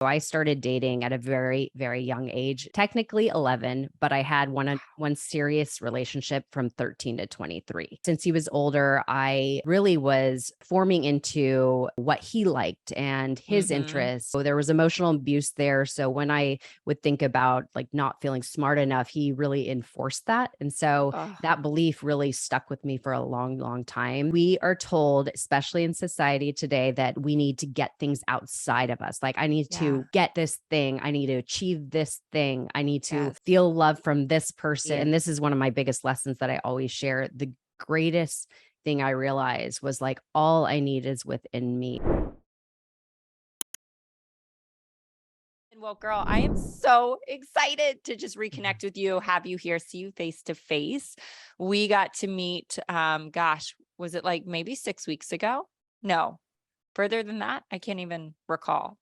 So I started dating at a very, very young age, technically 11, but I had one serious relationship from 13 to 23. Since he was older, I really was forming into what he liked and his Mhm. interests. So there was emotional abuse there. So when I would think about like not feeling smart enough, he really enforced that. And so Ugh, that belief really stuck with me for a long, long time. We are told, especially in society today, that we need to get things outside of us. Like, I need yeah, to get this thing. I need to achieve this thing. I need to yes. feel love from this person. And this is one of my biggest lessons that I always share. The greatest thing I realized was like, all I need is within me. Well, girl, I am so excited to just reconnect with you, have you here, see you face to face. We got to meet, gosh, was it like maybe 6 weeks ago? No, further than that? I can't even recall.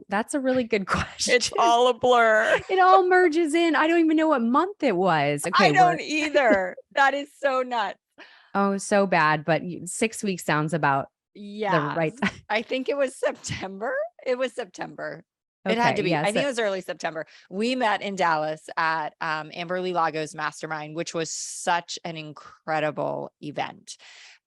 That's a really good It's question. all a blur. It all merges in. I don't even know what month it was. Okay, I we're don't either. That is so nuts. oh, so bad, but 6 weeks sounds about the Yes. right time. I think it was September. It was September. It had to Okay, be. I yes. think it was early September. We met in Dallas at Amberly Lago's Mastermind, which was such an incredible event.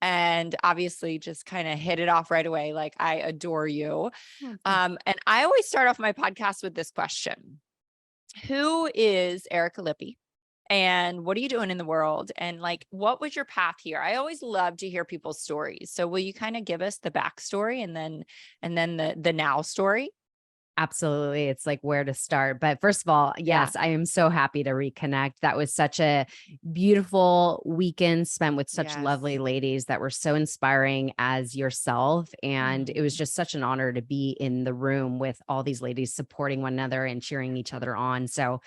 And obviously just kind of hit it off right away. Like, I adore you. Oh, thank And I always start off my podcast with this question. Who is Erica Lippy? And what are you doing in the world? And like, what was your path here? I always love to hear people's stories. So will you kind of give us the backstory and then the now story? Absolutely. It's like where to start. But first of all, Yeah. yes, I am so happy to reconnect. That was such a beautiful weekend spent with such lovely Yes. ladies that were so inspiring as yourself. And it was Mhm. just such an honor to be in the room with all these ladies supporting one another and cheering each other on. So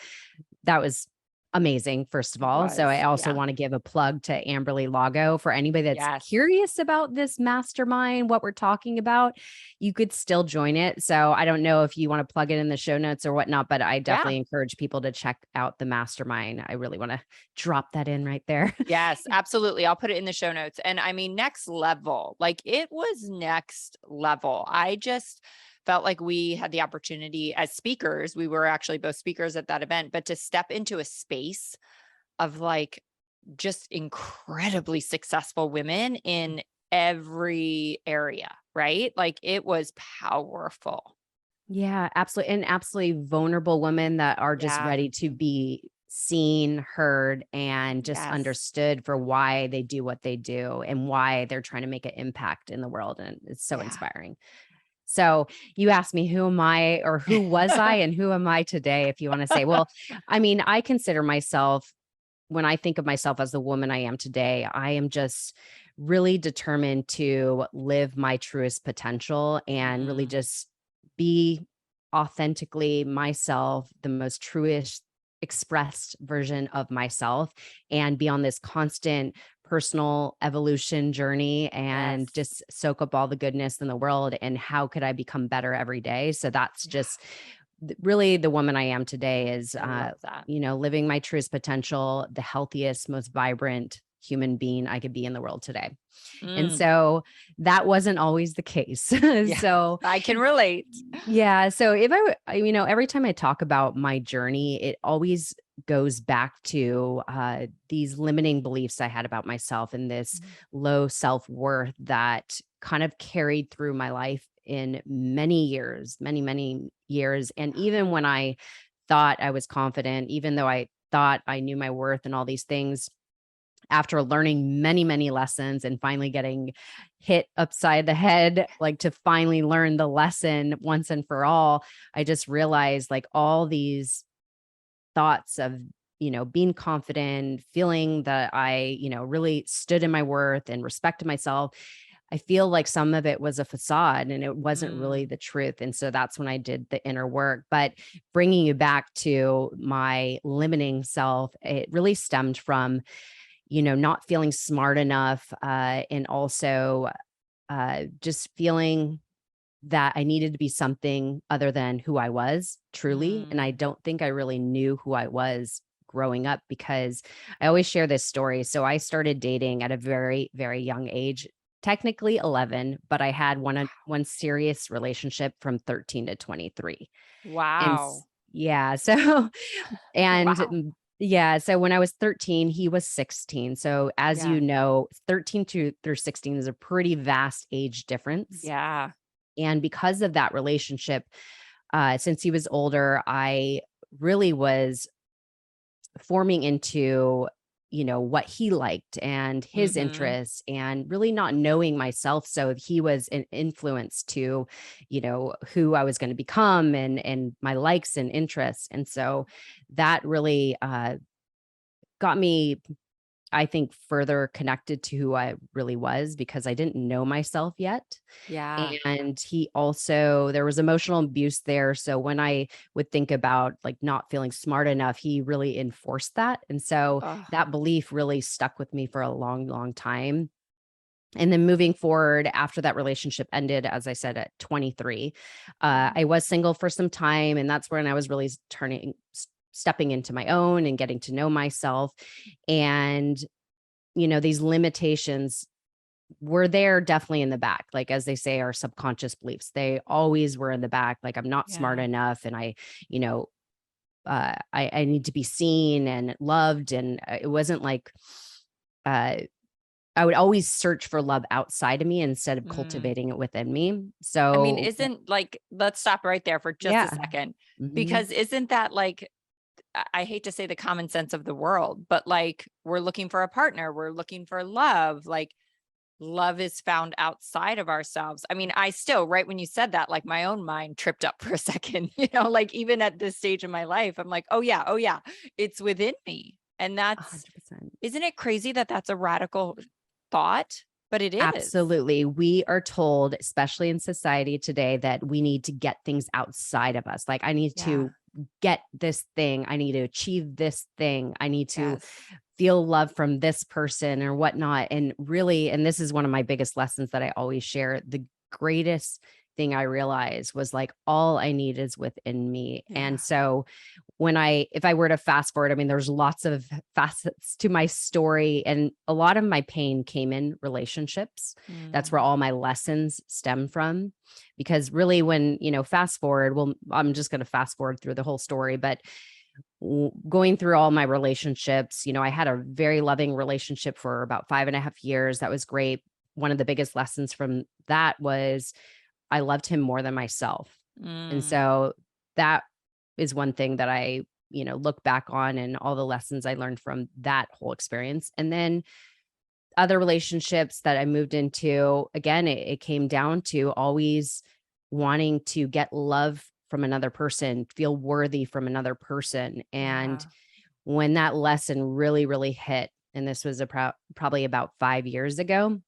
that was amazing, first of It all. So I was. also Yeah. want to give a plug to Amberly Lago for anybody that's Yes. curious about this mastermind, what we're talking about. You could still join it. So I don't know if you want to plug it in the show notes or whatnot, but I Yeah. definitely encourage people to check out the mastermind. I really want to drop that in right there. Yes, absolutely. I'll put it in the show notes. And I mean, next level, like it was next level. I just felt like we had the opportunity as speakers. We were actually both speakers at that event, but to step into a space of like just incredibly successful women in every area, right? Like it was powerful. Yeah, absolutely. And absolutely vulnerable women that are just Yeah. ready to be seen, heard, and just Yes. understood for why they do what they do and why they're trying to make an impact in the world. And it's so Yeah. inspiring. So you asked me, who am I or who was I and who am I today, if you want to say? Well, I mean, I consider myself, when I think of myself as the woman I am today, I am just really determined to live my truest potential and really Mm, just be authentically myself, the most truest expressed version of myself, and be on this constant personal evolution journey and yes. just soak up all the goodness in the world. And how could I become better every day? So that's Yeah. just really the woman I am today is, I love that. living my truest potential, the healthiest, most vibrant human being I could be in the world today. And Mm, so that wasn't always the case. yeah. So I can relate. yeah, so if every time I talk about my journey, it always goes back to these limiting beliefs I had about myself and this Mhm. low self-worth that kind of carried through my life in many years, many, many years. And even when I thought I was confident, even though I thought I knew my worth and all these things, after learning many, many lessons and finally getting hit upside the head, like to finally learn the lesson once and for all, I just realized like all these thoughts of, being confident, feeling that I, really stood in my worth and respected myself. I feel like some of it was a facade and it wasn't really Mm, the truth. And so that's when I did the inner work. But bringing you back to my limiting self, it really stemmed from not feeling smart enough, and also just feeling that I needed to be something other than who I was truly. And I mm, don't think I really knew who I was growing up because I always share this story. So I started dating at a very, very young age. technically 11, but I had one serious relationship from 13 to 23. And Wow. yeah, so and Wow. yeah, so when I was 13, he was 16. So as you Yeah. know, 13 to through 16 is a pretty vast age difference. Yeah. And because of that relationship, since he was older, I really was forming into, what he liked and his Mhm. interests, and really not knowing myself. So he was an influence to, who I was going to become, and my likes and interests. And so that really got me, I think, further connected to who I really was, because I didn't know myself yet. Yeah. And he also, there was emotional abuse there. So when I would think about like not feeling smart enough, he really enforced that. And so Ugh. that belief really stuck with me for a long, long time. And then moving forward after that relationship ended, as I said, at 23, Mm. I was single for some time. And that's when I was really stepping into my own and getting to know myself. And, these limitations were there definitely in the back. Like, as they say, our subconscious beliefs, they always were in the back. Like, I'm not smart Yeah. enough. And you know, I need to be seen and loved. And it wasn't like, uh, I would always search for love outside of me instead of Mm. cultivating it within me. I mean, So, isn't like, let's stop right there for just a yeah. second, Hmm. because isn't that like, I hate to say the common sense of the world, but like we're looking for a partner, we're looking for love. Like love is found outside of ourselves. I mean, I still, right when you said that, like my own mind tripped up for a second, like even at this stage of my life, I'm like, oh yeah, it's within me. And that's, 100%. isn't it crazy that that's a radical thought? But it is. Absolutely. We are told, especially in society today, that we need to get things outside of us. Like, I need Yeah. to get this thing. I need to achieve this thing. I need to Yes. feel love from this person or whatnot. And really, and this is one of my biggest lessons that I always share, the greatest thing I realized was like, all I need is within me. And Yeah. so if I were to fast forward, I mean, there's lots of facets to my story, and a lot of my pain came in relationships. That's where Mm. all my lessons stem from. Because really, when, fast forward, well, I'm just going to fast forward through the whole story, but going through all my relationships, I had a very loving relationship for about 5.5 years. That was great. One of the biggest lessons from that was I loved him more than myself. And Mm. so that is one thing that I, look back on, and all the lessons I learned from that whole experience. And then other relationships that I moved into, again, it came down to always wanting to get love from another person, feel worthy from another person. And Yeah. when that lesson really, really hit, and this was probably about 5 years ago,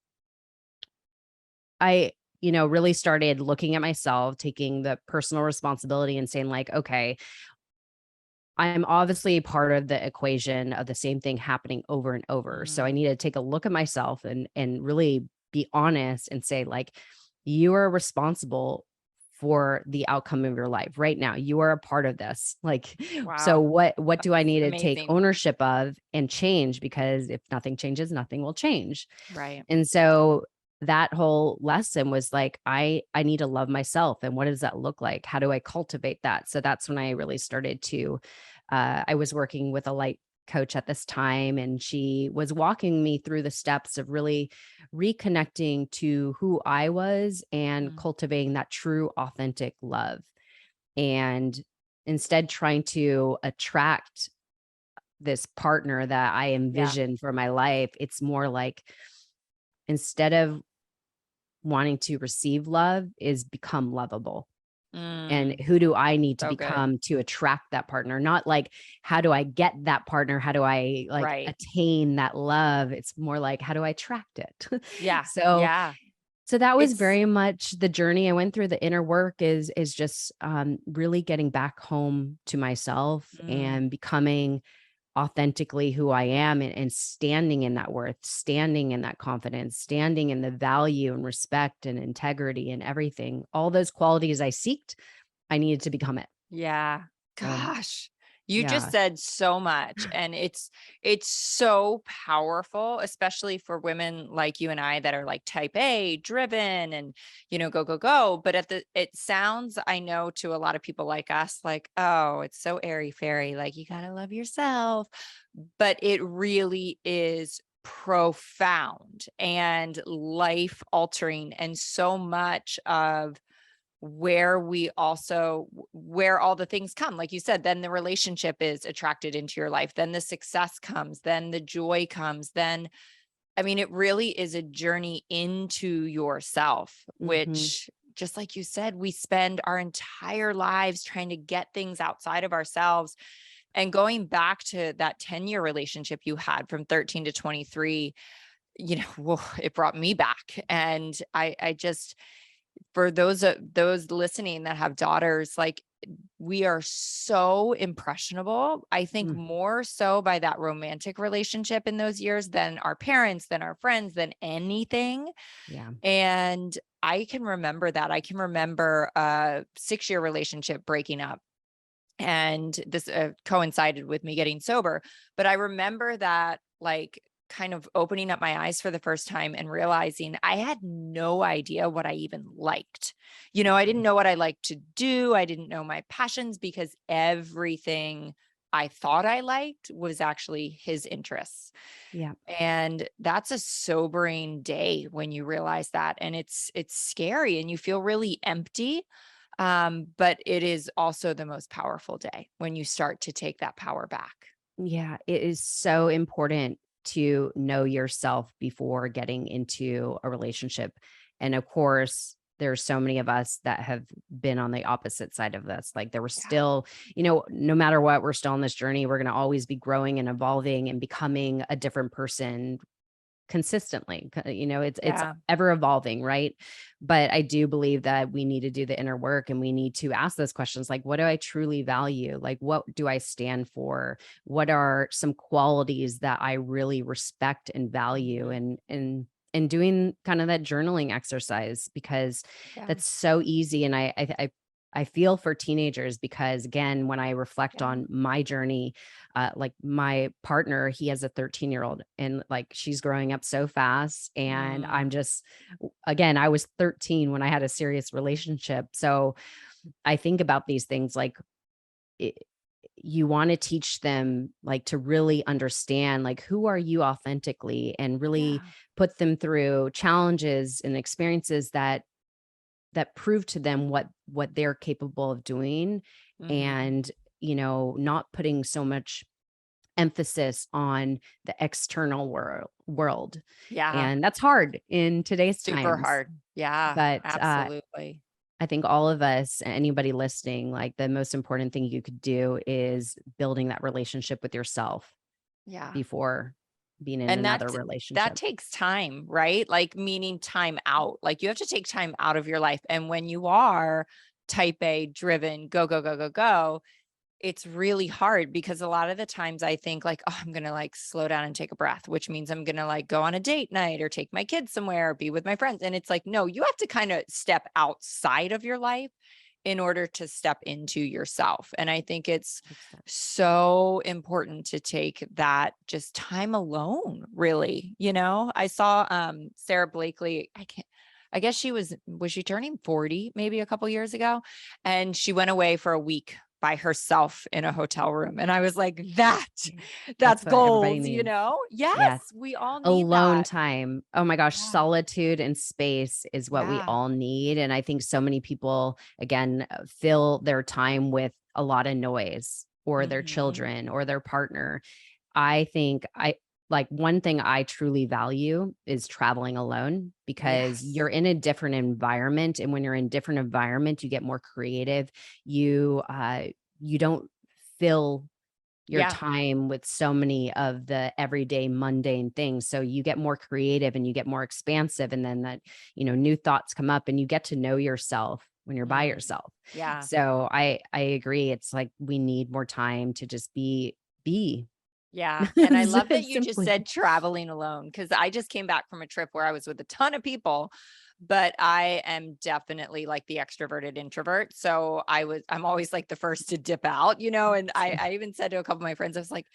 I, really started looking at myself, taking the personal responsibility and saying, like, okay, I'm obviously part of the equation of the same thing happening over and over. So I Mm. need to take a look at myself and really be honest and say, like, you are responsible for the outcome of your life right now. You are a part of this. Like, so Wow. what do I That's need to take amazing. ownership of and change? Because if nothing changes, nothing will change. Right. And so that whole lesson was like, I need to love myself. And what does that look like? How do I cultivate that? So that's when I really started to I was working with a light coach at this time, and she was walking me through the steps of really reconnecting to who I was and Mm. cultivating that true, authentic love. And instead, trying to attract this partner that I Yeah. envisioned for my life, it's more like, instead of wanting to receive love, is become lovable. And Mm. who do I need to So good. become to attract that partner? Not like, how do I get that partner? How do I like Right. attain that love? It's more like, how do I attract it? Yeah. so Yeah. so that was It's very much the journey I went through. The inner work is just really getting back home to myself mm, and becoming authentically who I am, and standing in that worth, standing in that confidence, standing in the value and respect and integrity and everything. All those qualities I seeked, I needed to become it. yeah. So Gosh. You just Yeah. said so much, and it's so powerful, especially for women like you and I that are like type A driven and, go, go, go. But it sounds, I know, to a lot of people like us, like, oh, it's so airy fairy, like you got to love yourself. But it really is profound and life altering, and so much of where all the things come, like you said, then the relationship is attracted into your life, then the success comes, then the joy comes, then, I mean, it really is a journey into yourself, Mhm. which, just like you said, we spend our entire lives trying to get things outside of ourselves. And going back to that 10-year relationship you had from 13 to 23, it brought me back. And I just, for those listening that have daughters, like, we are so impressionable. I think Mm. more so by that romantic relationship in those years than our parents, than our friends, than anything. Yeah. And I can remember that. I can remember a 6-year relationship breaking up, and this coincided with me getting sober. But I remember that, like, kind of opening up my eyes for the first time and realizing I had no idea what I even liked. I didn't Mhm. know what I liked to do. I didn't know my passions, because everything I thought I liked was actually his interests. Yeah. And that's a sobering day when you realize that. And it's scary and you feel really empty. But it is also the most powerful day when you start to take that power back. Yeah, it is so important to know yourself before getting into a relationship. And of course, there's so many of us that have been on the opposite side of this. Like there were Yeah. still, no matter what, we're still on this journey. We're going to always be growing and evolving and becoming a different person consistently. It's Yeah. ever evolving, right? But I do believe that we need to do the inner work and we need to ask those questions like, what do I truly value? Like, what do I stand for? What are some qualities that I really respect and value? Mhm. And doing kind of that journaling exercise because Yeah. that's so easy. And I feel for teenagers because again, when I reflect Yeah. on my journey, like my partner, he has a 13-year-old and like she's growing up so fast. And I'm Mm. just, again, I was 13 when I had a serious relationship. So I think about these things like it, you want to teach them like to really understand like who are you authentically and really Yeah. put them through challenges and experiences that prove to them what they're capable of doing Mhm. and not putting so much emphasis on the external world. Yeah. And that's hard in today's Super times. hard. Yeah, But absolutely. I think all of us, anybody listening, like the most important thing you could do is building that relationship with yourself Yeah. before being in And another that relationship. takes time, right? Like, meaning time out. Like, you have to take time out of your life. And when you are type A driven, go, go, go, go, go, it's really hard, because a lot of the times I think like, oh, I'm going to like slow down and take a breath, which means I'm going to like go on a date night or take my kids somewhere, or be with my friends. And it's like, no, you have to kind of step outside of your life in order to step into yourself. And I think it's 100%. so important to take that just time alone, really. I saw Sarah Blakely, I guess was she turning 40 maybe a couple years ago, and she went away for a week by herself in a hotel room. And I was like, Yeah. that's That's what everybody goals, you needs. know? Yes, Yes. we all need Alone that. time. Oh my gosh, Yeah. solitude and space is what we Yeah. all need, and I think so many people, again, fill their time with a lot of noise or their Hmm. children or their partner. I think I like one thing I truly value is traveling alone because Yes. you're in a different environment, and when you're in different environment, you get more creative. You don't fill your Yeah. time with so many of the everyday mundane things. So you get more creative and you get more expansive. And then that, new thoughts come up and you get to know yourself when you're by Mm. yourself. Yeah. So I agree. It's like we need more time to just be Yeah. And I love that you just simply. said traveling alone, because I just came back from a trip where I was with a ton of people, but I am definitely like the extroverted introvert. So I'm always like the first to dip out, and I even said to a couple of my friends, I was like,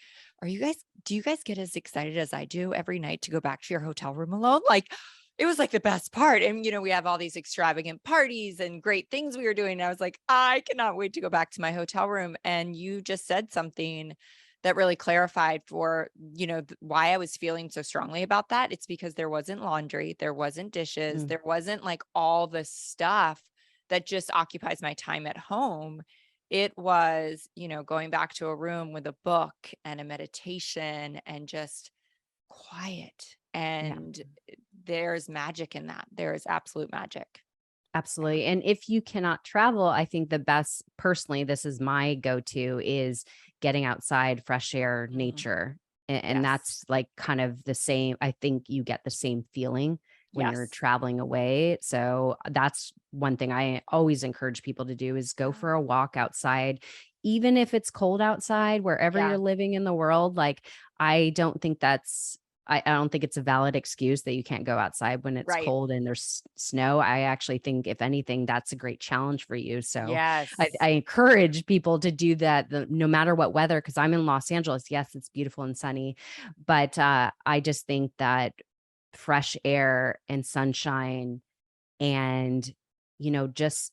do you guys get as excited as I do every night to go back to your hotel room alone? Like, it was like the best part. And, we have all these extravagant parties and great things we were doing. And I was like, I cannot wait to go back to my hotel room. And you just said something that really clarified for, why I was feeling so strongly about that. It's because there wasn't laundry, there wasn't dishes, Mm, there wasn't like all the stuff that just occupies my time at home. It was, going back to a room with a book and a meditation and just quiet. yeah. And there's magic in that. There is absolute magic. Yeah. Absolutely. And if you cannot travel, I think the best, personally, this is my go-to, is getting outside, fresh air, Mm, nature. And yes. that's like kind of the same. I think you get the same feeling when you're Yes. traveling away. So that's one thing I always encourage people to do, is go Yeah. for a walk outside, even if it's cold outside, wherever Yeah. you're living in the world. Like, I don't think that's I don't think it's a valid excuse that you can't go outside when it's Right. cold and there's snow. I actually think, if anything, that's a great challenge for you. So Yes. I encourage people to do that, no matter what weather, because I'm in Los Angeles. Yes, it's beautiful and sunny, but I just think that fresh air and sunshine, and just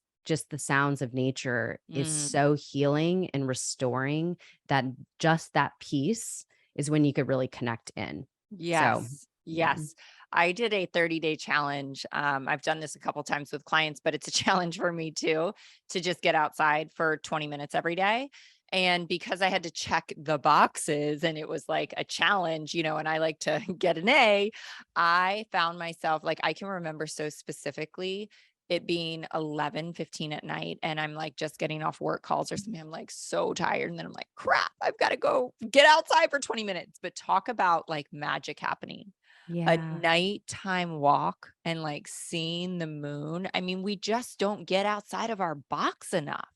the sounds of nature is Mm. so healing and restoring, that just that peace is when you could really connect in. So, Yes. yeah. Yes. I did a 30-day challenge. I've done this a couple times with clients, but it's a challenge for me too, to just get outside for 20 minutes every day. And because I had to check the boxes and it was like a challenge, and I like to get an A, I found myself like, I can remember so specifically it being 11:15 at night and I'm like just getting off work calls or something. I'm like so tired. And then I'm like, crap, I've got to go get outside for 20 minutes. But talk about like magic happening. A Yeah. nighttime walk and like seeing the moon. I mean, we just don't get outside of our box enough.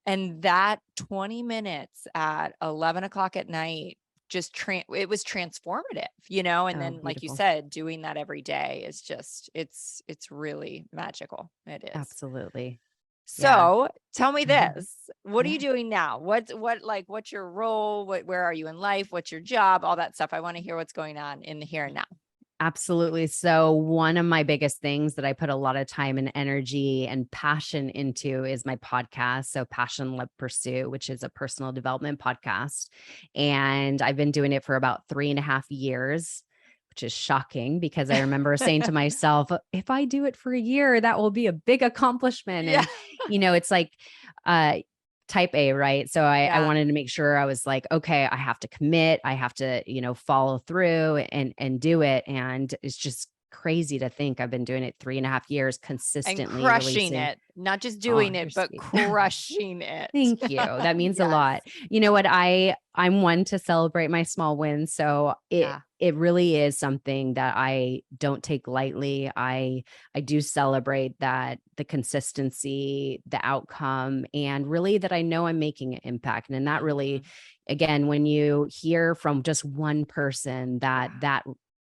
And that 20 minutes at 11 o'clock at night, it was transformative. And Oh, then, like you beautiful. said, doing that every day is just, it's really magical. It is. Absolutely. Yeah. So tell me this, what are Yeah. you doing now? What's your role? Where are you in life? What's your job? All that stuff. I want to hear what's going on in the here and now. Absolutely. So, one of my biggest things that I put a lot of time and energy and passion into is my podcast. So, Passion Love Pursue, which is a personal development podcast. And I've been doing it for about 3.5 years, which is shocking, because I remember saying to myself, if I do it for a year, that will be a big accomplishment. Yeah. And, it's like, uh, type A, right? So I Yeah. wanted to make sure, I was like, okay, I have to commit. I have to, follow through and do it. And it's just crazy to think I've been doing it 3.5 years, And consistently crushing releasing. it, not just Oh, doing you're it, but sweet. crushing it. Thank you. That means a Yes. lot. You know what? I'm one to celebrate my small wins. So it Yeah. it really is something that I don't take lightly. I do celebrate that, the consistency, the outcome, and really that I know I'm making an impact. And that really, Mhm. again, when you hear from just one person that Yeah. that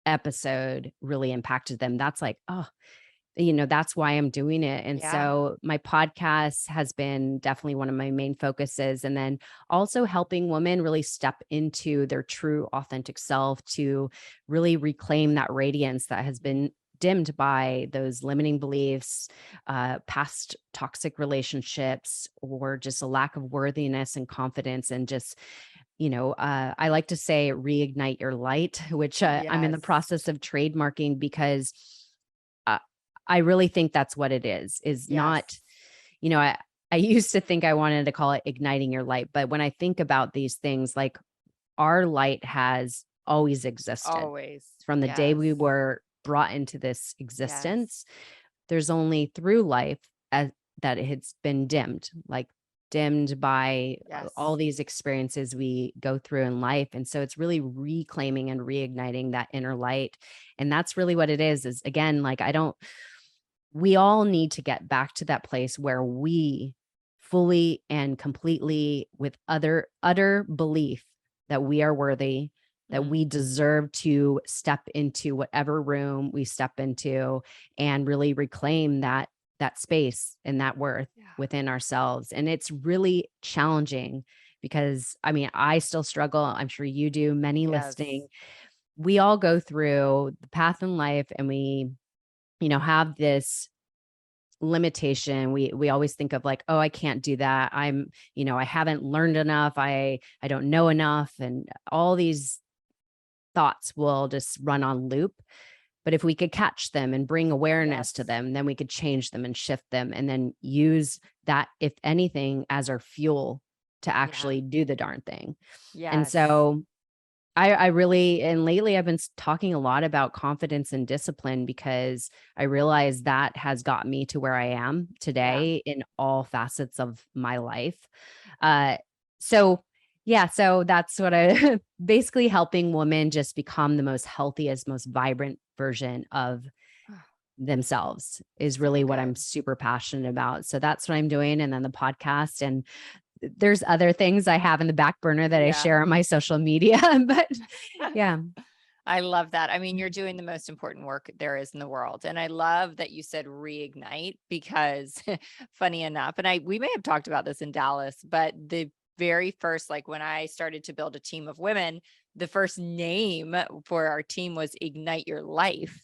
episode really impacted them, that's like, oh, that's why I'm doing it. And Yeah. so my podcast has been definitely one of my main focuses. And then also helping women really step into their true, authentic self, to really reclaim that radiance that has been dimmed by those limiting beliefs, past toxic relationships, or just a lack of worthiness and confidence. And just, I like to say, reignite your light, which I'm in the Yes. process of trademarking, because uh, I really think that's what it is Yes. not, I used to think I wanted to call it igniting your light. But when I think about these things, like, our light has always existed Always. from the day Yes. we were brought into this Yes. existence. There's only through life that it's been dimmed, like dimmed by all Yes. these experiences we go through in life. And so it's really reclaiming and reigniting that inner light. And that's really what it is again, like, we all need to get back to that place where we fully and completely, with utter belief that we are worthy, that we deserve to step into whatever room we step into and really reclaim that space and that worth Yeah. within ourselves. And it's really challenging because I mean, I still struggle. I'm sure you do, many Yes. listening. We all go through the path in life and we, have this limitation. We always think of like, oh, I can't do that. I haven't learned enough. I don't know enough. And all these thoughts will just run on loop. But if we could catch them and bring awareness to Yes. them, then we could change them and shift them and then use that, if anything, as our fuel to Yeah. actually do the darn thing. And Yes. so I really, and lately I've been talking a lot about confidence and discipline because I realize that has got me to where I am Yeah. today in all facets of my life. Uh, so yeah, so that's what I basically helping women just become the most healthiest, most vibrant version of Oh, themselves is so really what I'm good. super passionate about. So that's what I'm doing. And then the podcast, and there's other things I have in the back burner that I Yeah. share on my social media, but yeah. I love that. I mean, you're doing the most important work there is in the world. And I love that you said reignite because funny enough, and we may have talked about this in Dallas, but the very first, like when I started to build a team of women, the first name for our team was Ignite Your Life.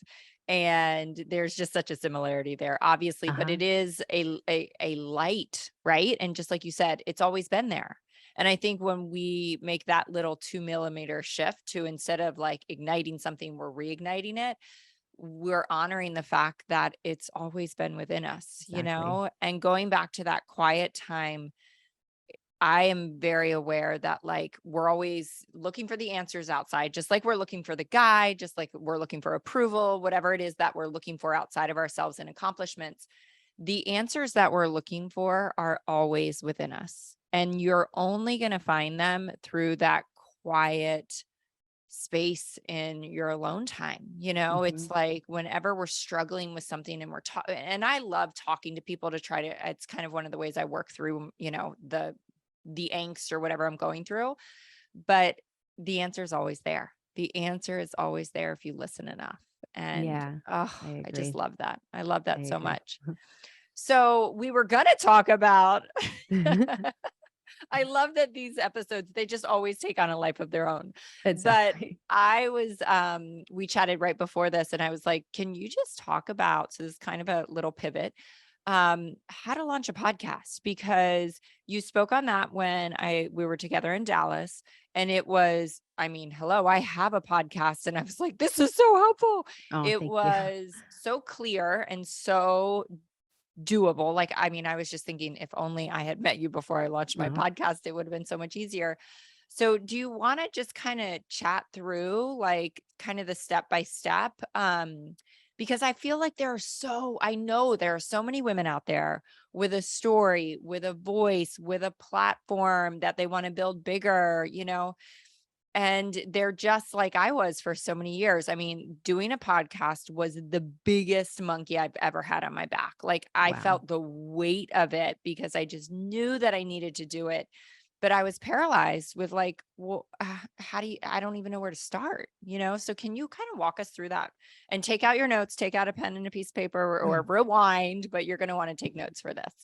And there's just such a similarity there, obviously, but Uh-huh. it is a light, right? And just like you said, it's always been there. And I think when we make that little 2 millimeter shift to instead of like igniting something, we're reigniting it, we're honoring the fact that it's always been within us, Exactly. and going back to that quiet time. I am very aware that like we're always looking for the answers outside, just like we're looking for the guy, just like we're looking for approval, whatever it is that we're looking for outside of ourselves and accomplishments. The answers that we're looking for are always within us. And you're only going to find them through that quiet space in your alone time. It's Mhm. like whenever we're struggling with something and we're talking, and I love talking to people to try to, it's kind of one of the ways I work through, the angst or whatever I'm going through. But the answer is always there. The answer is always there if you listen enough. And Yeah, oh, I I just agree. love that. I love I that so agree. much. So we were going to talk about I love that these episodes, they just always take on a life of their own. But Exactly. I was we chatted right before this and I was like, can you just talk about, so this is kind of a little pivot, how to launch a podcast, because you spoke on that when we were together in Dallas, and it was, I mean, hello, I have a podcast, and I was like, this is so helpful. Oh, It thank you. was so clear and so doable. Like, I mean, I was just thinking, if only I had met you before I launched my No. podcast, it would have been so much easier. So, do you want to just kind of chat through like kind of the step by step? Because I feel like I know there are so many women out there with a story, with a voice, with a platform that they want to build bigger, and they're just like I was for so many years. I mean, doing a podcast was the biggest monkey I've ever had on my back. Like I Wow. felt the weight of it because I just knew that I needed to do it. But I was paralyzed with like, well, I don't even know where to start, So can you kind of walk us through that and take out your notes, take out a pen and a piece of paper, or rewind, but you're going to want to take notes for this.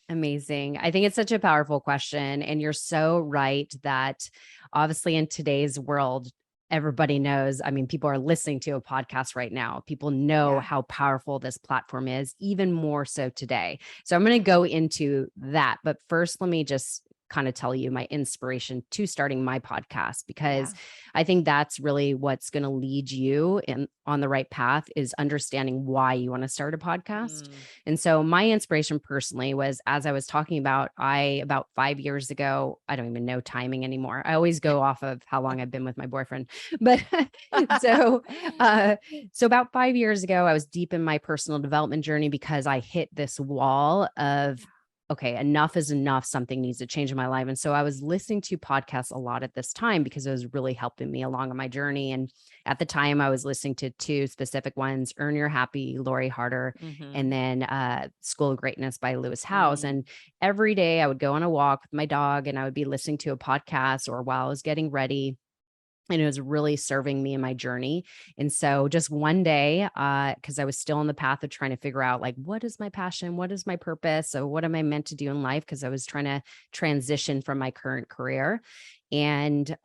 Amazing. I think it's such a powerful question. And you're so right that obviously in today's world, everybody knows. I mean, people are listening to a podcast right now. People know Yeah. how powerful this platform is, even more so today. So I'm going to go into that. But first, let me just kind of tell you my inspiration to starting my podcast, because Yeah. I think that's really what's going to lead you in on the right path, is understanding why you want to start a podcast. Mm. And so my inspiration personally was, as I was talking about, about 5 years ago, I don't even know timing anymore. I always go off of how long I've been with my boyfriend. But so, uh, so about 5 years ago, I was deep in my personal development journey because I hit this wall of, okay, enough is enough. Something needs to change in my life. And so I was listening to podcasts a lot at this time because it was really helping me along on my journey. And at the time, I was listening to two specific ones: Earn Your Happy, Lori Harder, and Mhm. then School of Greatness by Lewis Howes. Mm. And every day I would go on a walk with my dog and I would be listening to a podcast, or while I was getting ready, and it was really serving me in my journey. And so just one day, because I was still on the path of trying to figure out like, what is my passion? What is my purpose? So what am I meant to do in life? Because I was trying to transition from my current career. And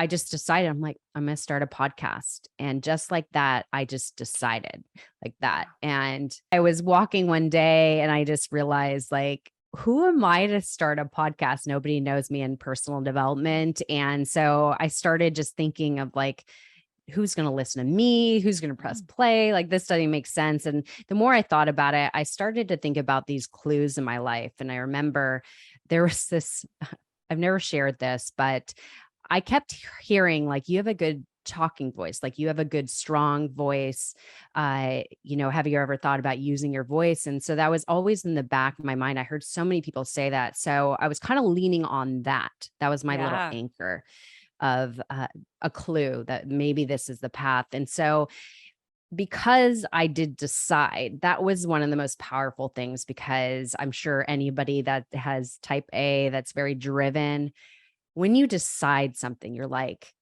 I just decided, I'm like, I'm going to start a podcast. And just like that, I just decided like Yeah. that. And I was walking one day and I just realized, like, who am I to start a podcast? Nobody knows me in personal development. And so I started just thinking of like, who's going to listen to me? Who's going to press play? Like, this doesn't make sense. And the more I thought about it, I started to think about these clues in my life. And I remember there was this, I've never shared this, but I kept hearing like, you have a good talking voice, like you have a good, strong voice. Have you ever thought about using your voice? And so that was always in the back of my mind. I heard so many people say that. So I was kind of leaning on that. That was my little Yeah. anchor of a clue that maybe this is the path. And so because I did decide, that was one of the most powerful things, because I'm sure anybody that has type A that's very driven, when you decide something, you're like,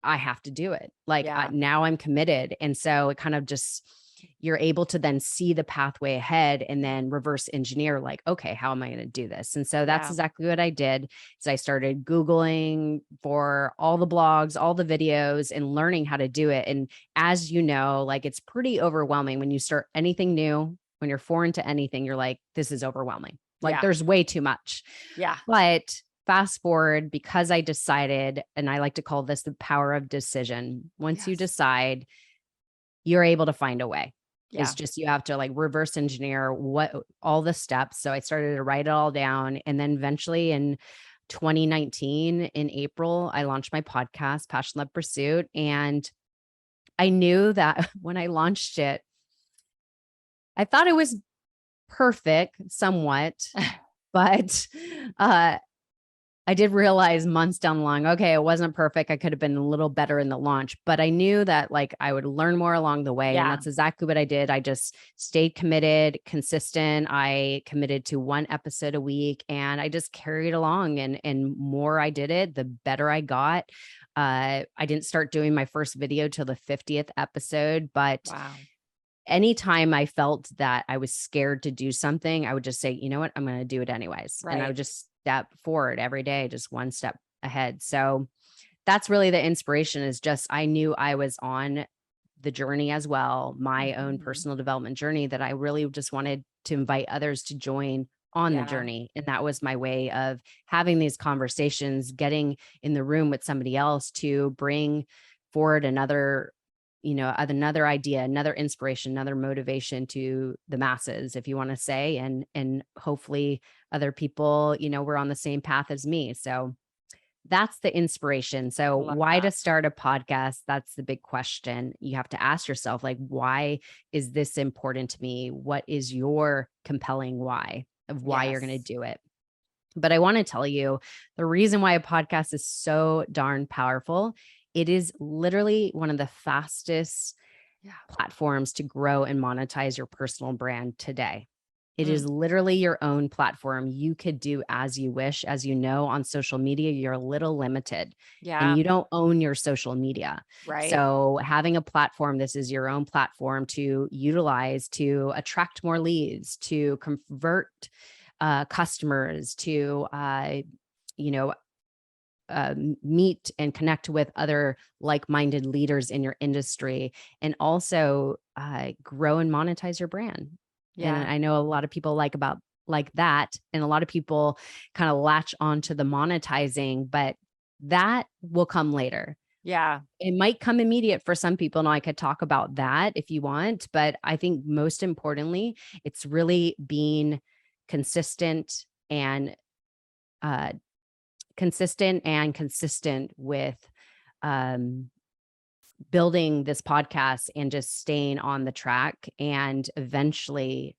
I have to do it. Like, Yeah. now I'm committed. And so it kind of just, you're able to then see the pathway ahead and then reverse engineer, like, okay, how am I going to do this? And so that's Yeah. exactly what I did. Is I started Googling for all the blogs, all the videos, and learning how to do it. And as you know, like, it's pretty overwhelming when you start anything new. When you're foreign to anything, you're like, this is overwhelming. Like, Yeah. there's way too much. Yeah. But fast forward, because I decided, and I like to call this the power of decision. Once you Yes. decide, you're able to find a way. It's Yeah. just, you have to like reverse engineer what all the steps. So I started to write it all down. And then eventually in 2019, in April, I launched my podcast, Passion Love Pursuit. And I knew that when I launched it, I thought it was perfect somewhat, but I did realize months down the line, okay, it wasn't perfect. I could have been a little better in the launch, but I knew that like I would learn more along the way. And Yeah. that's exactly what I did. I just stayed committed, consistent. I committed to one episode a week, and I just carried along, and more I did it, the better I got. I didn't start doing my first video till the 50th episode, but Wow. anytime I felt that I was scared to do something, I would just say, you know what, I'm going to do it anyways. And I Right. would just step forward every day, just one step ahead. So that's really the inspiration, is just, I knew I was on the journey as well, my own Mhm. personal development journey, that I really just wanted to invite others to join on the Yeah. journey. And that was my way of having these conversations, getting in the room with somebody else to bring forward another idea, another inspiration, another motivation to the masses, if you want to say, and hopefully other people, were on the same path as me. So that's the inspiration. So Love why to that. start a podcast? That's the big question. You have to ask yourself, like, why is this important to me? What is your compelling why of why you're going to Yes. do it? But I want to tell you, the reason why a podcast is so darn powerful, it is literally one of the fastest Yeah. platforms to grow and monetize your personal brand today. It Mm. is literally your own platform. You could do as you wish. As you know, on social media, you're a little limited and Yeah. you don't own your social media. Right. So, having a platform, this is your own platform to utilize to attract more leads, to convert customers, to, you know, meet and connect with other like-minded leaders in your industry, and also grow and monetize your brand. And Yeah. I know a lot of people like that, and a lot of people kind of latch on to the monetizing, but that will come later. Yeah. It might come immediate for some people, and I could talk about that if you want, but I think most importantly, it's really being consistent and uh, consistent with um, building this podcast and just staying on the track. And eventually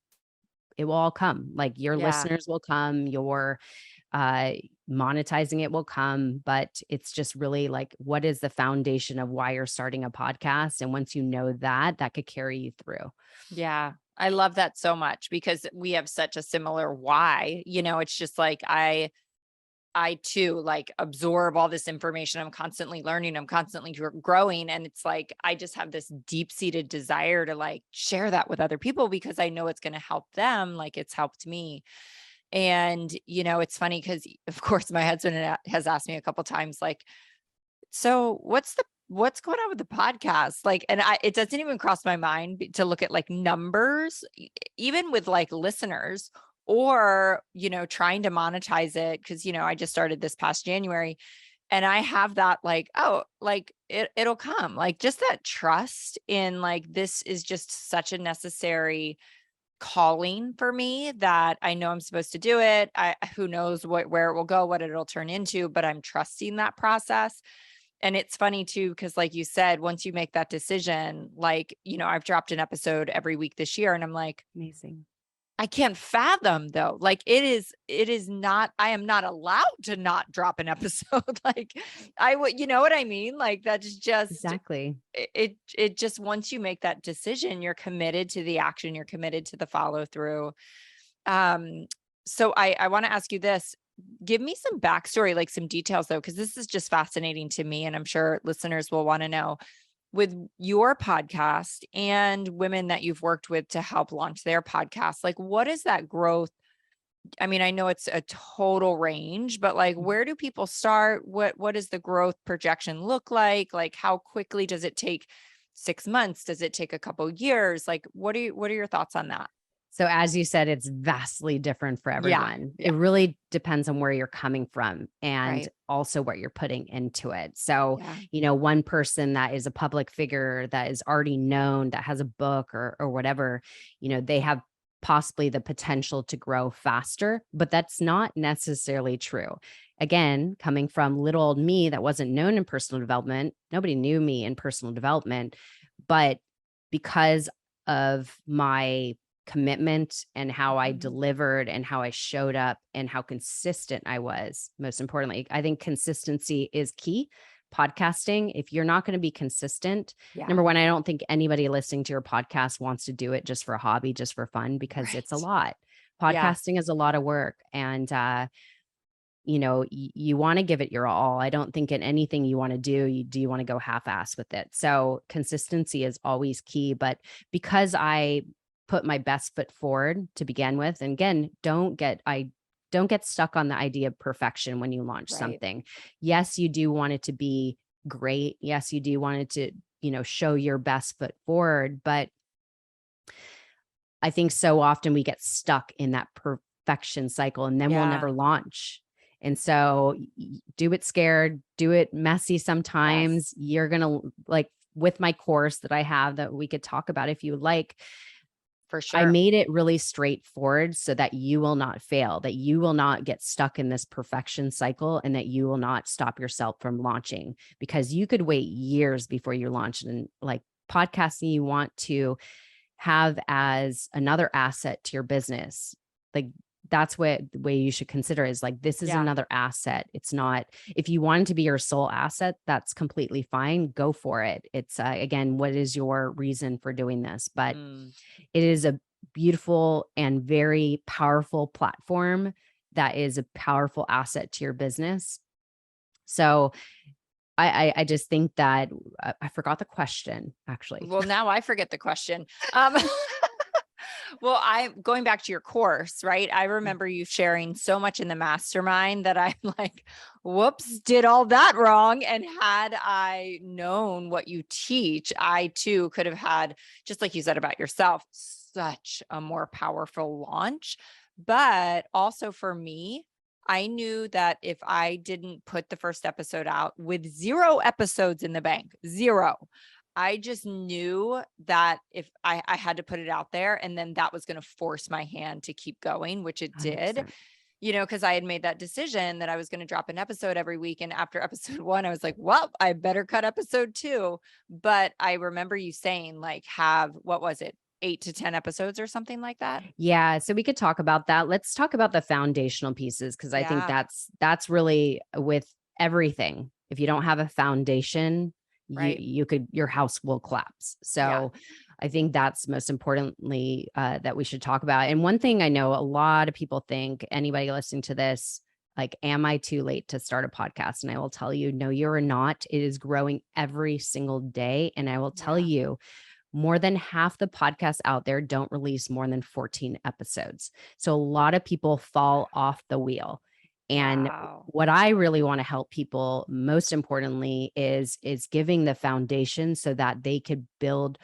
it will all come. Like, your Yeah. listeners will come, your uh, monetizing it will come. But it's just really like, what is the foundation of why you're starting a podcast? And once you know that, that could carry you through. Yeah. I love that so much because we have such a similar why. It's just like I too like absorb all this information. I'm constantly learning, I'm constantly growing. And it's like, I just have this deep seated desire to like share that with other people because I know it's going to help them. Like it's helped me. And, it's funny because of course my husband has asked me a couple times, like, so what's going on with the podcast? Like, and it doesn't even cross my mind to look at like numbers, even with like listeners or, trying to monetize it. Cause, I just started this past January and I have that like, oh, like it'll come, like just that trust in like, this is just such a necessary calling for me that I know I'm supposed to do it. Who knows where it will go, what it'll turn into, but I'm trusting that process. And it's funny too, because like you said, once you make that decision, like, I've dropped an episode every week this year and I'm like, Amazing. I can't fathom though. Like it is not, I am not allowed to not drop an episode. Like I would, you know what I mean? Like that's just, Exactly. it just, once you make that decision, you're committed to the action, you're committed to the follow through. Um, so I want to ask you this. Give me some backstory, like some details though, because this is just fascinating to me. And I'm sure listeners will want to know with your podcast and women that you've worked with to help launch their podcast, like what is that growth? I mean, I know it's a total range, but like where do people start? What does the growth projection look like? Like how quickly does it take? 6 months? Does it take a couple years? Like what are your thoughts on that? So as you said, it's vastly different for Yeah. everyone. Yeah. It really depends on where you're coming from and Right. also what you're putting into it. So, Yeah. one person that is a public figure that is already known, that has a book or whatever, they have possibly the potential to grow faster, but that's not necessarily true. Again, coming from little old me that wasn't known in personal development, nobody knew me in personal development, but because of my commitment and how I Mhm. delivered and how I showed up and how consistent I was. Most importantly, I think consistency is key. Podcasting, if you're not going to be consistent, Yeah. number one, I don't think anybody listening to your podcast wants to do it just for a hobby, just for fun, because it's a Right. lot. Yeah. Podcasting is a lot of work. And, you want to give it your all. I don't think in anything you want to do, you want to go half-ass with it. So consistency is always key. But because I put my best foot forward to begin with, and again, don't get stuck on the idea of perfection when you launch Right. something. Yes, you do want it to be great. Yes, you do want it to, show your best foot forward. But I think so often we get stuck in that perfection cycle and then we'll Yeah. never launch. And so do it scared, do it messy Yes, sometimes. You're going to like with my course that I have that we could talk about if you like, for I sure. made it really straightforward so that you will not fail, that you will not get stuck in this perfection cycle and that you will not stop yourself from launching because you could wait years before you launch. And like podcasting, you want to have as another asset to your business. Like that's what the way you should consider is like, this is Yeah. another asset. It's not, if you want it to be your sole asset, that's completely fine. Go for it. It's again, what is your reason for doing this? But Mm. it is a beautiful and very powerful platform that is a powerful asset to your business. So I just think that I forgot the question actually. Well, now I forget the question. Um, well, I'm going back to your course, right? I remember you sharing so much in the mastermind that I'm like, whoops, did all that wrong. And had I known what you teach, I too could have had, just like you said about yourself, such a more powerful launch. But also for me, I knew that if I didn't put the first episode out with 0 episodes in the bank, zero, I just knew that if I had to put it out there and then that was going to force my hand to keep going, which it did, 100%. because I had made that decision that I was going to drop an episode every week. And after episode 1, I was like, well, I better cut episode 2. But I remember you saying like what was it? 8 to 10 episodes or something like that. Yeah, so we could talk about that. Let's talk about the foundational pieces because I think Yeah. that's really with everything. If you don't have a foundation, Right. your house will collapse. Yeah. So I think that's most importantly that we should talk about. And one thing I know a lot of people think, anybody listening to this, like, am I too late to start a podcast? And I will tell you, no, you're not. It is growing every single day. And I will tell Yeah. you, more than half the podcasts out there don't release more than 14 episodes. So a lot of people fall off the wheel. And Wow. what I really want to help people most importantly is giving the foundation so that they could build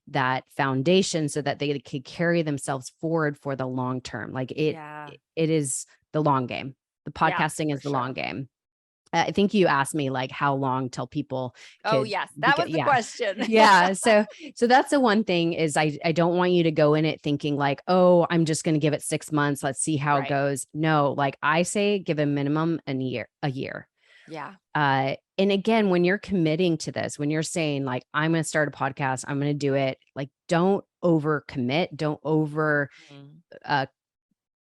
that foundation so that they could carry themselves forward for the long term. Like Yeah. it is the long game. The Yeah, podcasting for is the long sure. game. I think you asked me like how long till people Oh, could yes. That was the yeah. question. Yeah. So that's the one thing is I don't want you to go in it thinking like, oh, I'm just gonna give it 6 months. Let's see how it Right. goes. No, like I say give a minimum a year. Yeah. And again, when you're committing to this, when you're saying like, I'm gonna start a podcast, I'm gonna do it, like don't overcommit, don't over Mhm. uh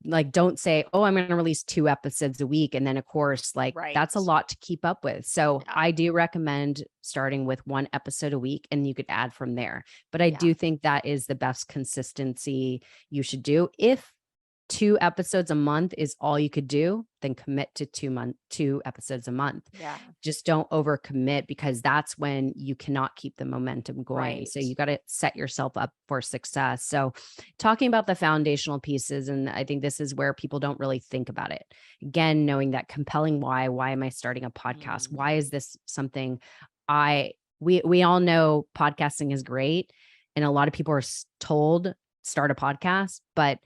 like don't say, "Oh, I'm gonna release 2 episodes a week," and then, of course, like, that's a Right. lot to keep up with. So, Yeah. I do recommend starting with 1 episode a week, and you could add from there. But I Yeah. do think that is the best consistency you should do. If 2 episodes a month is all you could do, then commit to 2 episodes a month. Yeah. Just don't overcommit because that's when you cannot keep the momentum going. So Right. you got to set yourself up for success. So talking about the foundational pieces, and I think this is where people don't really think about it. Again, knowing that compelling why am I starting a podcast? Mm. Why is this something I we all know podcasting is great and a lot of people are told start a podcast, but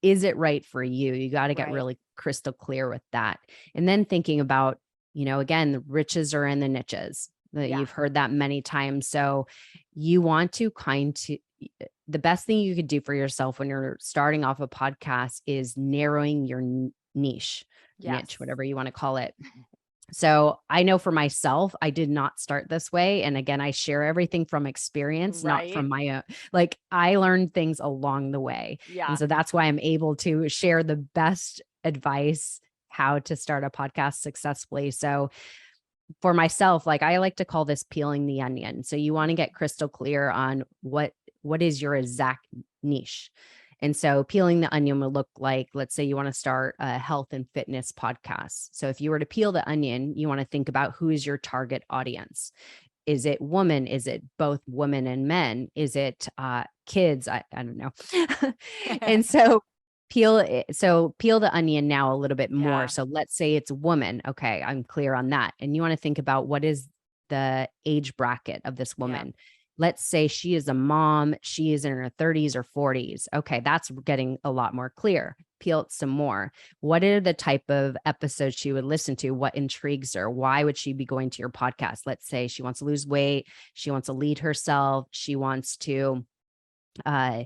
is it right for you? You got to get Right. really crystal clear with that. And then thinking about, again, the riches are in the niches. That Yeah. you've heard that many times. So you want to the best thing you could do for yourself when you're starting off a podcast is narrowing your niche, Yes. whatever you want to call it. So I know for myself, I did not start this way. And again, I share everything from experience, not Right. from my own. Like I learned things along the way. And Yeah. so that's why I'm able to share the best advice how to start a podcast successfully. So for myself, like I like to call this peeling the onion. So you want to get crystal clear on what is your exact niche. And so peeling the onion would look like, let's say you want to start a health and fitness podcast. So if you were to peel the onion, you want to think about who is your target audience. Is it woman? Is it both women and men? Is it kids? I don't know. And so peel the onion now a little bit more. Yeah. So let's say it's a woman. Okay, I'm clear on that. And you want to think about what is the age bracket of this Yeah. woman. Let's say she is a mom, she is in her 30s or 40s. Okay, that's getting a lot more clear. Peel it some more. What are the type of episodes she would listen to? What intrigues her? Why would she be going to your podcast? Let's say she wants to lose weight, she wants to lead herself, she wants to uh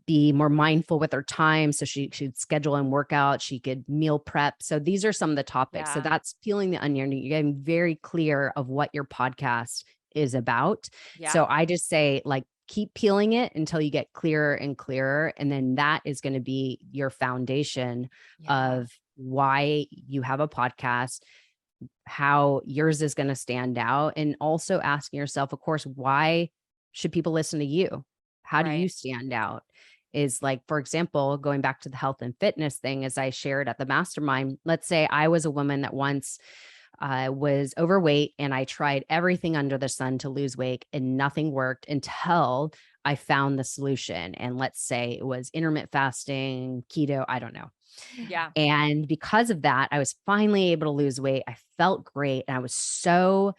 be more mindful with her time. So she should schedule and work out. She could meal prep. So these are some of the topics. So Yeah. that's peeling the onion. You're getting very clear of what your podcast is about. Yeah. So I just say, like, keep peeling it until you get clearer and clearer. And then that is going to be your foundation Yeah. of why you have a podcast, how yours is going to stand out. And also asking yourself, of course, why should people listen to you? How do you Right. stand out? Is like, for example, going back to the health and fitness thing, as I shared at the mastermind, let's say I was a woman that once was overweight and I tried everything under the sun to lose weight and nothing worked until I found the solution. And let's say it was intermittent fasting, keto, I don't know. Yeah. And because of that, I was finally able to lose weight. I felt great. And I was so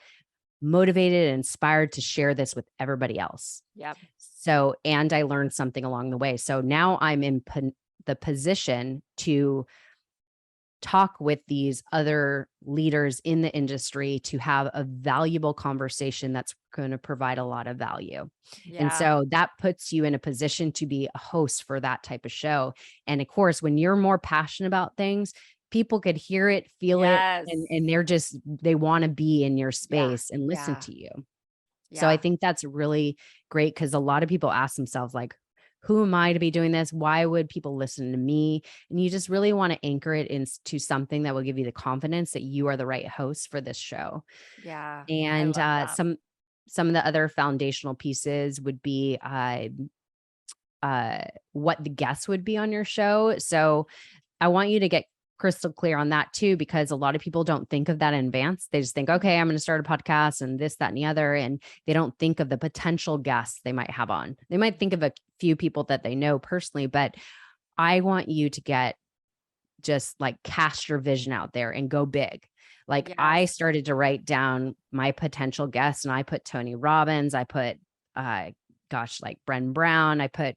motivated and inspired to share this with everybody else. Yep. So, and I learned something along the way. So now I'm in the position to talk with these other leaders in the industry to have a valuable conversation that's going to provide a lot of value. And Yeah. so that puts you in a position to be a host for that type of show. And of course, when you're more passionate about things, people could hear it, feel it, Yes. and they want to be in your Yeah. space and listen Yeah. to you. So I Yeah. think that's really great because a lot of people ask themselves, like, who am I to be doing this? Why would people listen to me? And you just really want to anchor it into something that will give you the confidence that you are the right host for this show. Yeah. I And love that. some of the other foundational pieces would be what the guests would be on your show. So I want you to get crystal clear on that too, because a lot of people don't think of that in advance. They just think, okay, I'm going to start a podcast and this, that, and the other. And they don't think of the potential guests they might have on. They might think of a few people that they know personally, but I want you to get just like cast your vision out there and go big. Like I Yes. started to write down my potential guests and I put Tony Robbins, I put, like Bren Brown, I put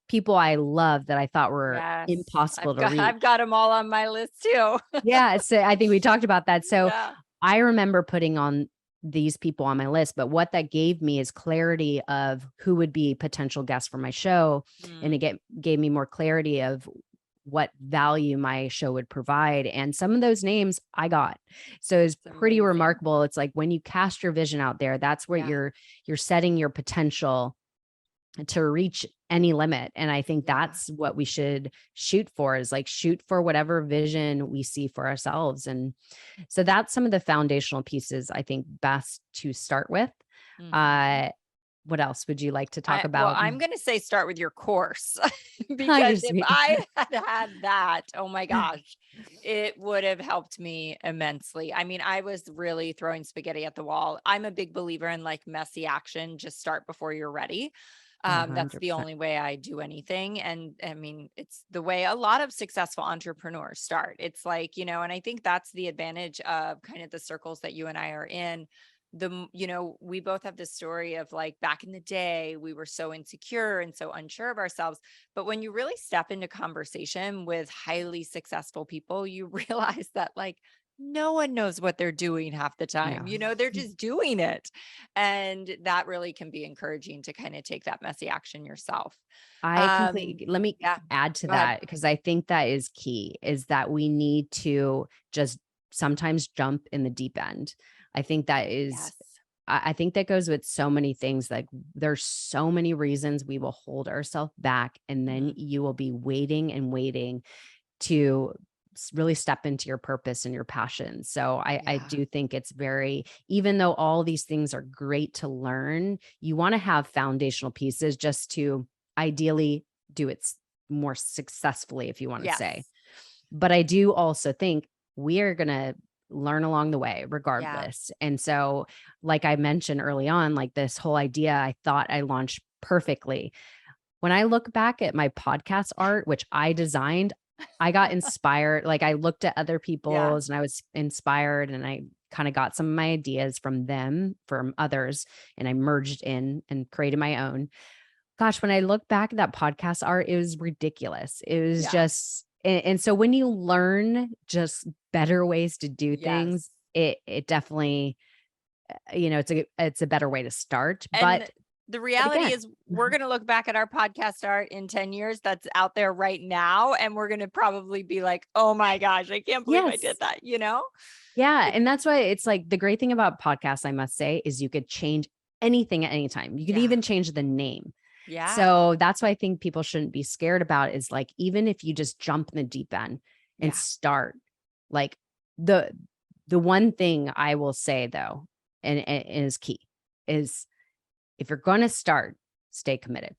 people I love that I thought were Yes. impossible to I've reach. got them all on my list too. Yeah. So I think we talked about that. So Yeah. I remember putting on these people on my list, but what that gave me is clarity of who would be potential guests for my show. And Mm, it gave me more clarity of what value my show would provide. And some of those names I got. So it's it's pretty amazing. remarkable. It's like when you cast your vision out there, that's where Yeah. you're setting your potential to reach any limit. And I think Yeah. that's what we should shoot for, is like shoot for whatever vision we see for ourselves. And so that's some of the foundational pieces I think best to start with. Mhm. Uh, what else would you like to talk Well, about? I'm going to say start with your course You're because if sweet. I had had that, oh my gosh, it would have helped me immensely. I mean, I was really throwing spaghetti at the wall. I'm a big believer in like messy action, just start before you're ready. A That's hundred the percent. only way I do anything. And I mean, it's the way a lot of successful entrepreneurs start. It's like, and I think that's the advantage of kind of the circles that you and I are in. We both have this story of like back in the day, we were so insecure and so unsure of ourselves. But when you really step into conversation with highly successful people, you realize that like no one knows what they're doing half the time. No. They're just doing it. And that really can be encouraging to kind of take that messy action yourself. I Um, completely, let me yeah, add to go ahead. that because I think that is key, is that we need to just sometimes jump in the deep end. I think that is, Yes. I think that goes with so many things. Like there's so many reasons we will hold ourselves back, and then Mhm. you will be waiting and waiting to really step into your purpose and your passion. So I Yeah. do think it's very, even though all these things are great to learn, you want to have foundational pieces just to ideally do it more successfully, if you want to say. Yes. But I do also think we are going to learn along the way Yeah. regardless. And so, like I mentioned early on, like this whole idea, I thought I launched perfectly. When I look back at my podcast art, which I designed, I got inspired. Like I looked at other Yeah. people's and I was inspired, and I kind of got some of my ideas from them, from others, and I merged in and created my own. Gosh, when I look back at that podcast art, it was ridiculous. It was Yeah. just, and so when you learn just better ways to do things, Yes. it definitely, it's a better way to start. And the But reality again, is we're going to look back at our podcast art in 10 years that's out there right now. And we're going to probably be like, oh my gosh, I can't believe I did yes. that. Yeah, It, and that's why it's like the great thing about podcasts, I must say, is you could change anything at any time. You could yeah. even change the name. Yeah. So that's why I think people shouldn't be scared about, is like, even if you just jump in the deep end and Yeah. start, like the the one thing I will say though, and is key, is if you're going to start, stay committed.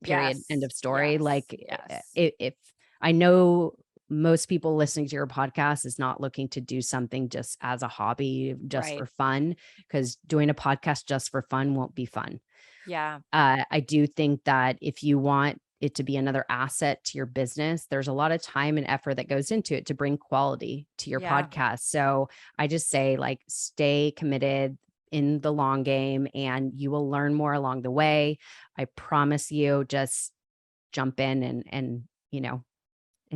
Period. End Yes. of story. Yes. Like Yes. if I know most people listening to your podcast is not looking to do something just as a hobby, just Right. for fun, because doing a podcast just for fun won't be fun. Yeah. I do think that if you want it to be another asset to your business, there's a lot of time and effort that goes into it to bring quality to your Yeah. podcast. So I just say, like, stay committed in the long game and you will learn more along the way. I promise you, just jump in and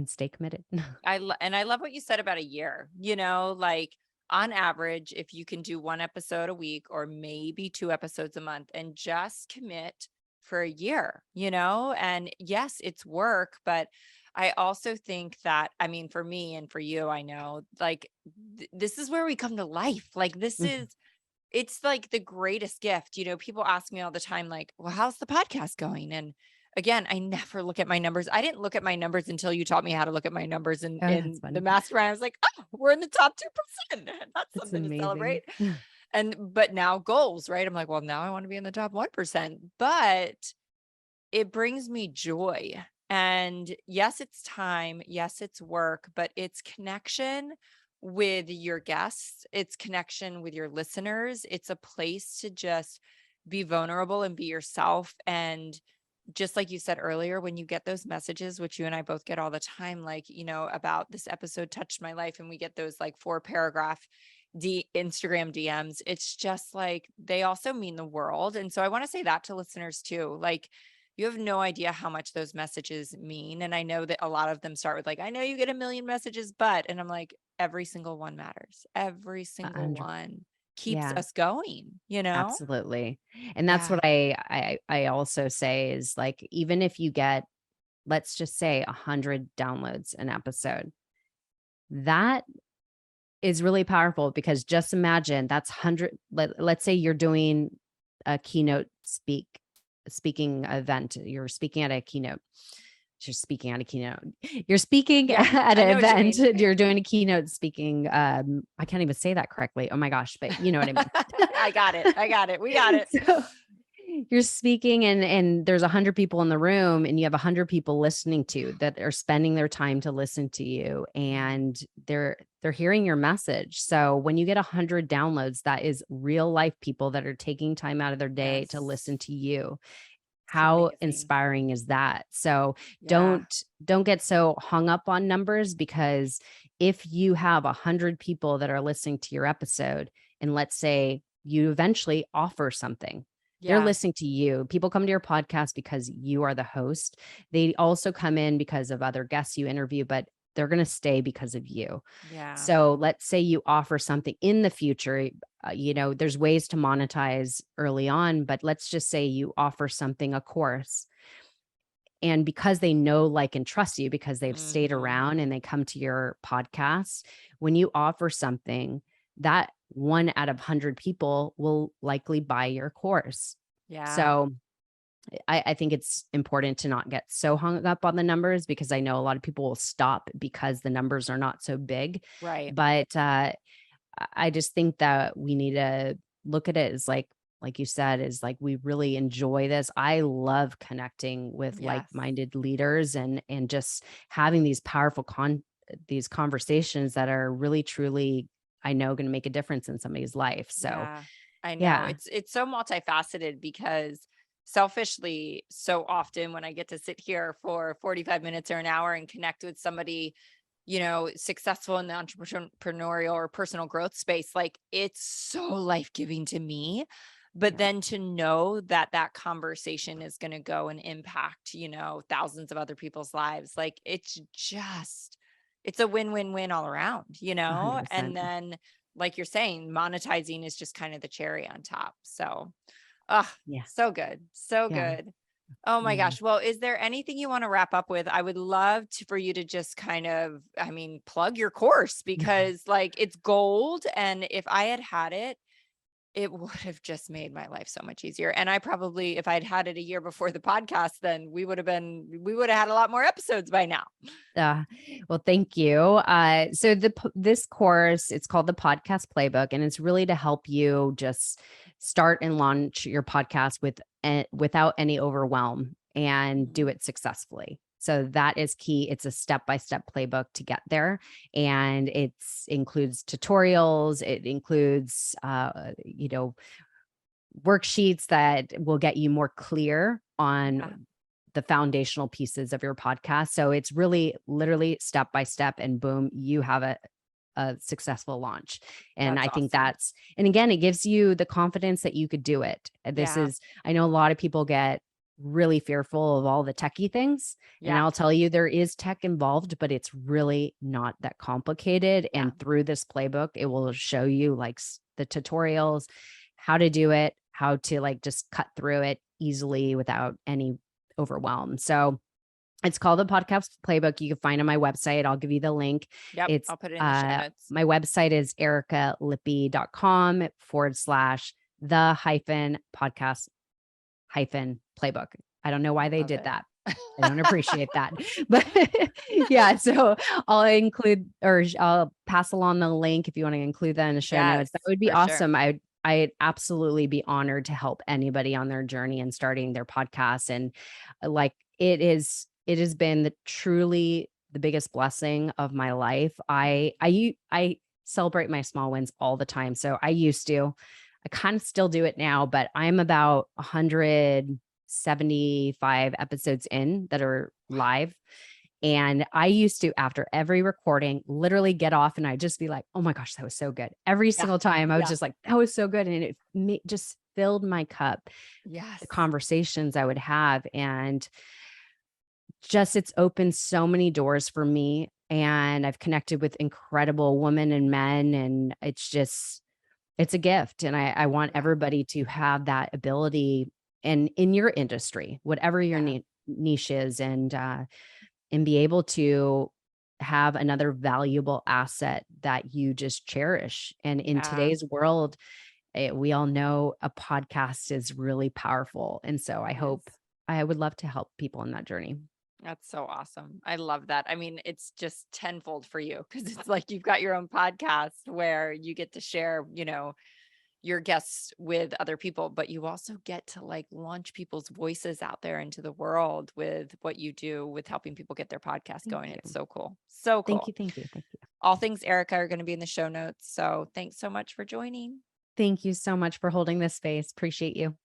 stay committed. And I love what you said about a year, like on average, if you can do one episode a week or maybe two episodes a month and just commit for a year, and yes, it's work, but I also think that, I mean, for me and for you, I know like this is where we come to life. Like Mhm. it's like the greatest gift. People ask me all the time, like, well, how's the podcast going? And again, I never look at my numbers. I didn't look at my numbers until you taught me how to look at my numbers Oh, that's in the funny. mastermind. I was like, oh, we're in the top 2%. That's That's something to amazing. celebrate. But now goals, right? I'm like, well, now I want to be in the top 1%. But it brings me joy. And yes, it's time. Yes, it's work, but it's connection with your guests. It's connection with your listeners. It's a place to just be vulnerable and be yourself. And just like you said earlier, when you get those messages, which you and I both get all the time, like, about this episode touched my life, and we get those like 4-paragraph Instagram DMs, it's just like they also mean the world. And so I want to say that to listeners too. Like, you have no idea how much those messages mean. And I know that a lot of them start with like, I know you get a million messages, but, and I'm like, every single one matters. Every single 100. one keeps Yeah. us going. Absolutely. And that's Yeah. what I also say is like, even if you get, let's just say 100 downloads an episode, that is really powerful because just imagine that's 100. Let's say you're doing a keynote speaking event. You're speaking at a keynote. You're speaking at a keynote. You're speaking Yeah. at I an know what you event. mean. You're doing a keynote speaking. I can't even say that correctly. Oh my gosh, but you know what I mean. I got it. I got it. We got it. So you're speaking and there's 100 people in the room and you have 100 people listening to that are spending their time to listen to you, and they're hearing your message. So when you get 100 downloads, that is real life people that are taking time out of their day to Yes. listen to you. It's How amazing. inspiring is that? So Yeah. don't get so hung up on numbers, because if you have 100 people that are listening to your episode, and let's say you eventually offer something, they're Yeah. listening to you. People come to your podcast because you are the host. They also come in because of other guests you interview, but they're going to stay because of you. Yeah. So let's say you offer something in the future. There's ways to monetize early on, but let's just say you offer something, a course. And because they know, like, and trust you, because they've stayed Mhm. around and they come to your podcast, when you offer something, that one out of 100 people will likely buy your course. Yeah. So I think it's important to not get so hung up on the numbers, because I know a lot of people will stop because the numbers are not so big. Right. But I just think that we need to look at it as like you said, is like, we really enjoy this. I love connecting with Yes. like-minded leaders and just having these powerful these conversations that are really truly, I know, going to make a difference in somebody's life. So Yeah. I know. yeah. It's so multifaceted because selfishly, so often when I get to sit here for 45 minutes or an hour and connect with somebody, successful in the entrepreneurial or personal growth space, like it's so life-giving to me. But Yeah. then to know that that conversation is going to go and impact, thousands of other people's lives, like it's a win-win-win all around. And 100%. then, like you're saying, monetizing is just kind of the cherry on top. So, ah, Yeah. so good. So Yeah. good. Oh my Yeah. gosh. Well, is there anything you want to wrap up with? I would love for you to just kind of, plug your course, because like it's gold. And if I had had it, it would have just made my life so much easier. And I probably, if I'd had it a year before the podcast, then we would have had a lot more episodes by now. Uh, well, thank you. So this course, it's called the Podcast Playbook, and it's really to help you just start and launch your podcast without any overwhelm, and do Mhm. it successfully. So that is key. It's a step-by-step playbook to get there, and includes tutorials. It includes, worksheets that will get you more clear Yeah, on the foundational pieces of your podcast. So it's really literally step by step, and boom, you have a successful launch. And that's I think awesome. and again, it gives you the confidence that you could do it. Yeah. I know a lot of people get really fearful of all the techie things. And Yeah. I'll tell you, there is tech involved, but it's really not that complicated. Yeah. And through this playbook, it will show you like the tutorials, how to do it, how to like just cut through it easily without any overwhelm. So it's called the Podcast Playbook. You can find on my website. I'll give you the link. Yep. It's I'll put it in the show notes. my website is ericalippy.com/ the hyphen podcast hyphen playbook. I don't know why they Love did it. that. I don't appreciate that. But yeah, so I'll pass along the link if you want to include that in the show Yes, notes. That would be for sure. awesome. I'd absolutely be honored to help anybody on their journey and starting their podcast. And like, it is it has been truly the biggest blessing of my life. I celebrate my small wins all the time. So I used to. I kind of still do it now, but I'm about 175 episodes in that are live. And I used to, after every recording, literally get off and I'd just be like, oh my gosh, that was so good. Every Yeah. single time I was Yeah. just like, that was so good. And it just filled my cup, the Yes. conversations I would have. And just it's opened so many doors for me. And I've connected with incredible women and men. And it's a gift. And I want Yeah. everybody to have that ability and in your industry, whatever your Yeah. niche is, and be able to have another valuable asset that you just cherish. And in Yeah. today's world, we all know a podcast is really powerful. And so It is. I would love to help people in that journey. That's so awesome. I love that. I mean, it's just tenfold for you because it's like you've got your own podcast where you get to share, your guests with other people, but you also get to like launch people's voices out there into the world with what you do with helping people get their podcast Thank going. It's you. so cool. So Thank cool. you. Thank you. Thank you. All things Erica are going to be in the show notes. So thanks so much for joining. Thank you so much for holding this space. Appreciate you.